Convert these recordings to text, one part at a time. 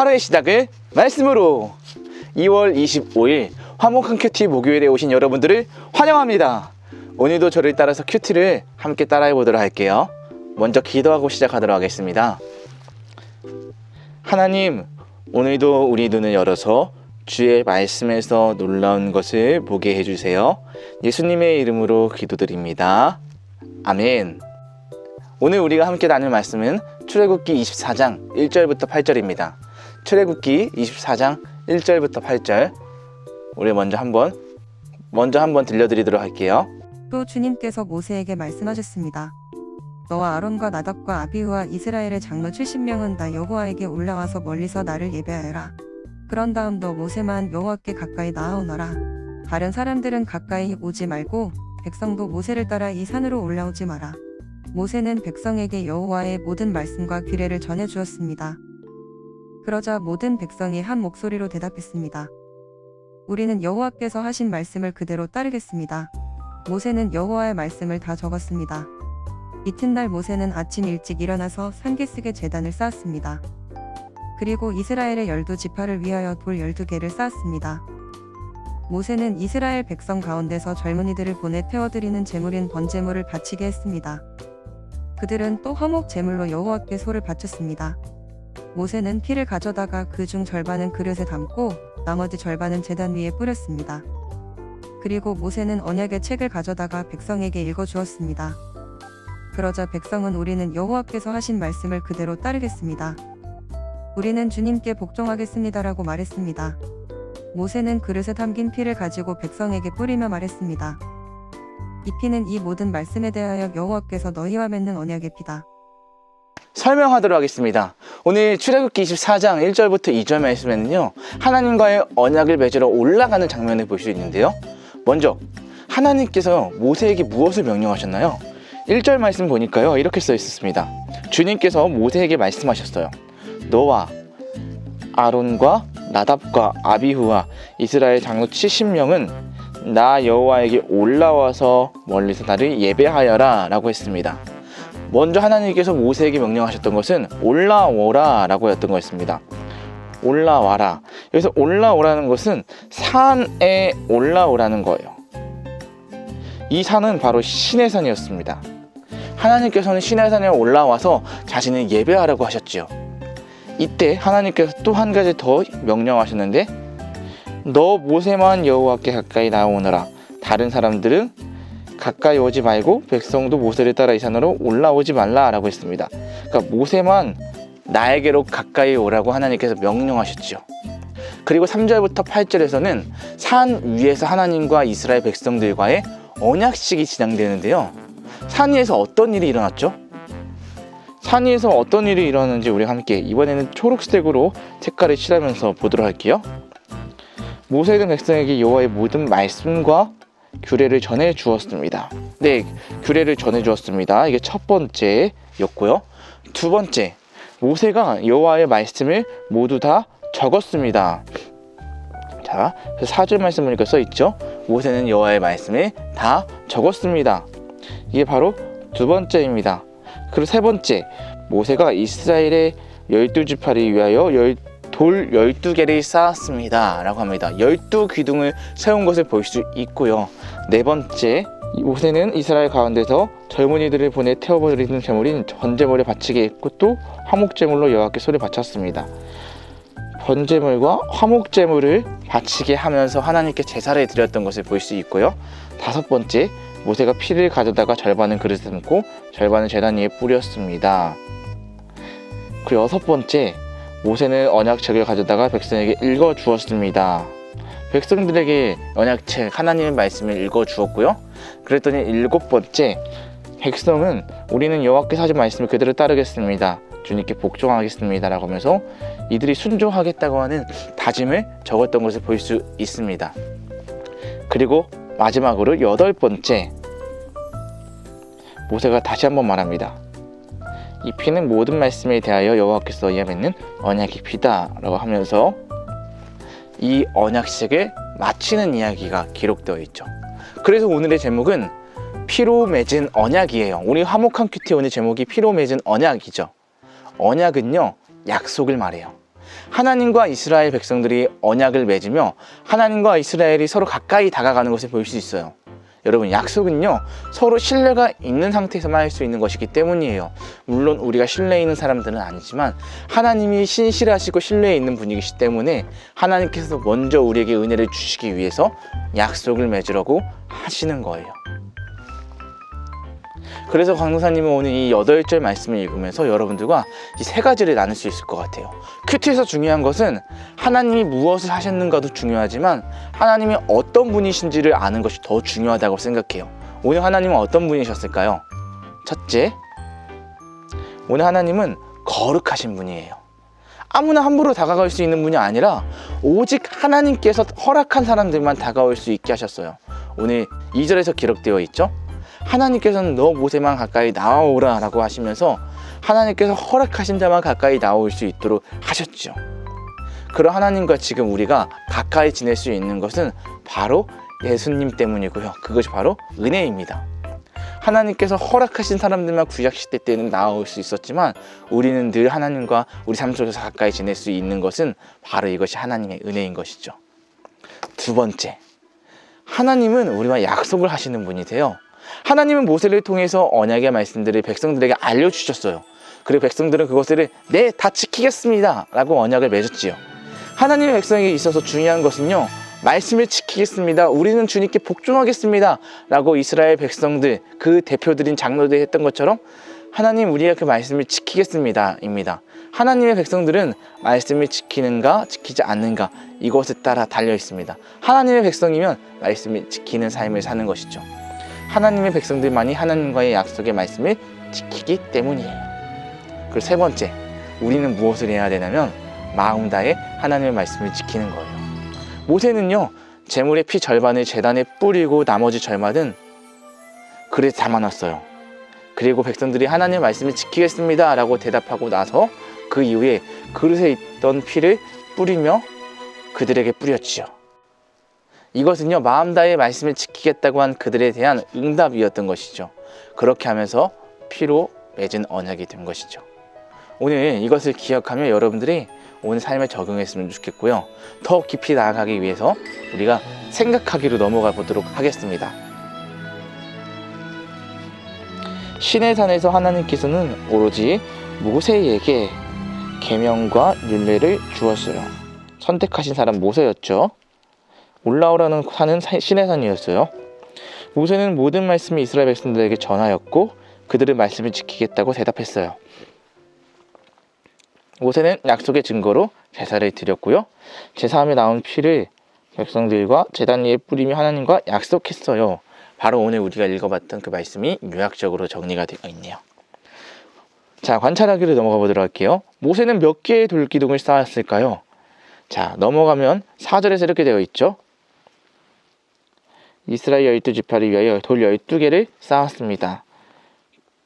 하루의 시작을 말씀으로. 2월 25일 화목한 큐티 목요일에 오신 여러분들을 환영합니다. 오늘도 저를 따라서 큐티를 함께 따라해 보도록 할게요. 먼저 기도하고 시작하도록 하겠습니다. 하나님, 오늘도 우리 눈을 열어서 주의 말씀에서 놀라운 것을 보게 해주세요. 예수님의 이름으로 기도드립니다. 아멘. 오늘 우리가 함께 나눌 말씀은 출애굽기 24장 1절부터 8절입니다. 출애굽기 24장 1절부터 8절 우리 먼저 한번 들려드리도록 할게요. 또 주님께서 모세에게 말씀하셨습니다. 너와 아론과 나답과 아비후와 이스라엘의 장로 70명은 나 여호와에게 올라와서 멀리서 나를 예배하여라. 그런 다음 너 모세만 여호와께 가까이 나아오너라. 다른 사람들은 가까이 오지 말고 백성도 모세를 따라 이 산으로 올라오지 마라. 모세는 백성에게 여호와의 모든 말씀과 규례를 전해 주었습니다. 그러자 모든 백성이 한 목소리로 대답했습니다. 우리는 여호와께서 하신 말씀을 그대로 따르겠습니다. 모세는 여호와의 말씀을 다 적었습니다. 이튿날 모세는 아침 일찍 일어나서 산기슭에 제단을 쌓았습니다. 그리고 이스라엘의 12지파를 위하여 돌 12개를 쌓았습니다. 모세는 이스라엘 백성 가운데서 젊은이들을 보내 태워드리는 제물인 번제물을 바치게 했습니다. 그들은 또 화목 제물로 여호와께 소를 바쳤습니다. 모세는 피를 가져다가 그 중 절반은 그릇에 담고 나머지 절반은 제단 위에 뿌렸습니다. 그리고 모세는 언약의 책을 가져다가 백성에게 읽어주었습니다. 그러자 백성은 우리는 여호와께서 하신 말씀을 그대로 따르겠습니다. 우리는 주님께 복종하겠습니다라고 말했습니다. 모세는 그릇에 담긴 피를 가지고 백성에게 뿌리며 말했습니다. 이 피는 이 모든 말씀에 대하여 여호와께서 너희와 맺는 언약의 피다. 설명하도록 하겠습니다. 오늘 출애굽기 24장 1절부터 2절 말씀에는요, 하나님과의 언약을 맺으러 올라가는 장면을 볼 수 있는데요, 먼저 하나님께서 모세에게 무엇을 명령하셨나요? 1절 말씀 보니까요, 이렇게 써 있었습니다. 주님께서 모세에게 말씀하셨어요. 너와 아론과 나답과 아비후와 이스라엘 장로 70명은 나 여호와에게 올라와서 멀리서 나를 예배하여라 라고 했습니다. 먼저 하나님께서 모세에게 명령하셨던 것은 올라오라 라고 했던 거였습니다. 올라와라. 여기서 올라오라는 것은 산에 올라오라는 거예요. 이 산은 바로 시내산이었습니다. 하나님께서는 시내산에 올라와서 자신을 예배하라고 하셨지요. 이때 하나님께서 또 한 가지 더 명령하셨는데, 너 모세만 여호와께 가까이 나오너라. 다른 사람들은 가까이 오지 말고 백성도 모세를 따라 이 산으로 올라오지 말라 라고 했습니다. 그러니까 모세만 나에게로 가까이 오라고 하나님께서 명령하셨죠. 그리고 3절부터 8절에서는 산 위에서 하나님과 이스라엘 백성들과의 언약식이 진행되는데요, 산 위에서 어떤 일이 일어났죠? 산 위에서 어떤 일이 일어났는지 우리 함께 이번에는 초록색으로 색깔을 칠하면서 보도록 할게요. 모세는 백성에게 여호와의 모든 말씀과 규례를 전해 주었습니다. 네, 규례를 전해 주었습니다. 이게 첫 번째였고요. 두 번째, 모세가 여호와의 말씀을 모두 다 적었습니다. 자, 4절 말씀 보니까 써 있죠. 모세는 여호와의 말씀을 다 적었습니다. 이게 바로 두 번째입니다. 그리고 세 번째, 모세가 이스라엘의 12지파를 위하여 돌 12개를 쌓았습니다 라고 합니다. 12기둥을 세운 것을 볼 수 있고요. 네 번째, 모세는 이스라엘 가운데서 젊은이들을 보내 태워드리는 제물인 번제물을 바치게 했고 또 화목제물로 여호와께 소를 바쳤습니다. 번제물과 화목제물을 바치게 하면서 하나님께 제사를 드렸던 것을 볼 수 있고요. 다섯 번째, 모세가 피를 가져다가 절반은 그릇에 담고 절반은 제단 위에 뿌렸습니다. 그리고 여섯 번째, 모세는 언약책을 가져다가 백성에게 읽어 주었습니다. 백성들에게 언약책 하나님의 말씀을 읽어 주었고요. 그랬더니 일곱 번째, 백성은 우리는 여호와께서 하신 말씀을 그대로 따르겠습니다, 주님께 복종하겠습니다 라고 하면서 이들이 순종하겠다고 하는 다짐을 적었던 것을 볼 수 있습니다. 그리고 마지막으로 여덟 번째, 모세가 다시 한번 말합니다. 이 피는 모든 말씀에 대하여 여호와께서 너희와 맺는 언약의 피다 라고 하면서 이 언약식을 마치는 이야기가 기록되어 있죠. 그래서 오늘의 제목은 피로 맺은 언약이에요. 우리 화목한 큐티 오늘 제목이 피로 맺은 언약이죠. 언약은요, 약속을 말해요. 하나님과 이스라엘 백성들이 언약을 맺으며 하나님과 이스라엘이 서로 가까이 다가가는 것을 볼 수 있어요. 여러분, 약속은요 서로 신뢰가 있는 상태에서만 할 수 있는 것이기 때문이에요. 물론 우리가 신뢰 있는 사람들은 아니지만 하나님이 신실하시고 신뢰 있는 분이시기 때문에 하나님께서 먼저 우리에게 은혜를 주시기 위해서 약속을 맺으려고 하시는 거예요. 그래서 강동사님은 오늘 이 8절 말씀을 읽으면서 여러분들과 이 3가지를 나눌 수 있을 것 같아요. 큐티에서 중요한 것은 하나님이 무엇을 하셨는가도 중요하지만 하나님이 어떤 분이신지를 아는 것이 더 중요하다고 생각해요. 오늘 하나님은 어떤 분이셨을까요? 첫째, 오늘 하나님은 거룩하신 분이에요. 아무나 함부로 다가갈 수 있는 분이 아니라 오직 하나님께서 허락한 사람들만 다가올 수 있게 하셨어요. 오늘 2절에서 기록되어 있죠. 하나님께서는 너 모세만 가까이 나오라 라고 하시면서 하나님께서 허락하신 자만 가까이 나올 수 있도록 하셨죠. 그런 하나님과 지금 우리가 가까이 지낼 수 있는 것은 바로 예수님 때문이고요. 그것이 바로 은혜입니다. 하나님께서 허락하신 사람들만 구약시대 때는 나올 수 있었지만 우리는 늘 하나님과 우리 삶 속에서 가까이 지낼 수 있는 것은 바로 이것이 하나님의 은혜인 것이죠. 두 번째, 하나님은 우리와 약속을 하시는 분이세요. 하나님은 모세를 통해서 언약의 말씀들을 백성들에게 알려주셨어요. 그리고 백성들은 그것을 네, 다 지키겠습니다 라고 언약을 맺었지요. 하나님의 백성에게 있어서 중요한 것은요, 말씀을 지키겠습니다, 우리는 주님께 복종하겠습니다 라고 이스라엘 백성들, 그 대표들인 장로들이 했던 것처럼 하나님, 우리가 그 말씀을 지키겠습니다 입니다. 하나님의 백성들은 말씀을 지키는가 지키지 않는가 이것에 따라 달려 있습니다. 하나님의 백성이면 말씀을 지키는 삶을 사는 것이죠. 하나님의 백성들만이 하나님과의 약속의 말씀을 지키기 때문이에요. 그리고 세 번째, 우리는 무엇을 해야 되냐면 마음 다해 하나님의 말씀을 지키는 거예요. 모세는요, 제물의 피 절반을 제단에 뿌리고 나머지 절반은 그릇에 담아놨어요. 그리고 백성들이 하나님의 말씀을 지키겠습니다 라고 대답하고 나서 그 이후에 그릇에 있던 피를 뿌리며 그들에게 뿌렸지요. 이것은요, 마음 다해 말씀을 지키겠다고 한 그들에 대한 응답이었던 것이죠. 그렇게 하면서 피로 맺은 언약이 된 것이죠. 오늘 이것을 기억하며 여러분들이 오늘 삶에 적용했으면 좋겠고요. 더 깊이 나아가기 위해서 우리가 생각하기로 넘어가 보도록 하겠습니다. 시내산에서 하나님께서는 오로지 모세에게 계명과 율례를 주었어요. 선택하신 사람 모세였죠. 올라오라는 산은 시내산이었어요. 모세는 모든 말씀을 이스라엘 백성들에게 전하였고 그들의 말씀을 지키겠다고 대답했어요. 모세는 약속의 증거로 제사를 드렸고요. 제사함에 나온 피를 백성들과 제단 위에 뿌리며 하나님과 약속했어요. 바로 오늘 우리가 읽어봤던 그 말씀이 요약적으로 정리가 되어 있네요. 자, 관찰하기로 넘어가 보도록 할게요. 모세는 몇 개의 돌기둥을 쌓았을까요? 자, 넘어가면 4절에서 이렇게 되어 있죠. 이스라엘 12지파를 위하여 돌 12개를 쌓았습니다.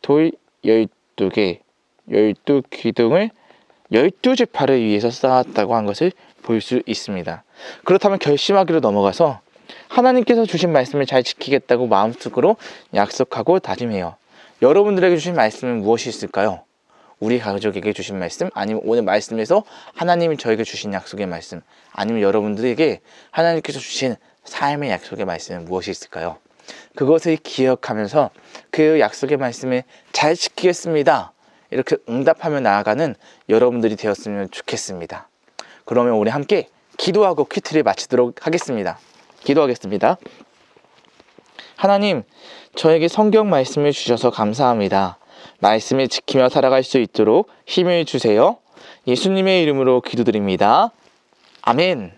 돌 12개, 12기둥을 12지파를 위해서 쌓았다고 한 것을 볼 수 있습니다. 그렇다면 결심하기로 넘어가서 하나님께서 주신 말씀을 잘 지키겠다고 마음속으로 약속하고 다짐해요. 여러분들에게 주신 말씀은 무엇이 있을까요? 우리 가족에게 주신 말씀, 아니면 오늘 말씀에서 하나님이 저에게 주신 약속의 말씀, 아니면 여러분들에게 하나님께서 주신 삶의 약속의 말씀은 무엇이 있을까요? 그것을 기억하면서 그 약속의 말씀을 잘 지키겠습니다, 이렇게 응답하며 나아가는 여러분들이 되었으면 좋겠습니다. 그러면 우리 함께 기도하고 퀴트를 마치도록 하겠습니다. 기도하겠습니다. 하나님, 저에게 성경 말씀을 주셔서 감사합니다. 말씀을 지키며 살아갈 수 있도록 힘을 주세요. 예수님의 이름으로 기도드립니다. 아멘.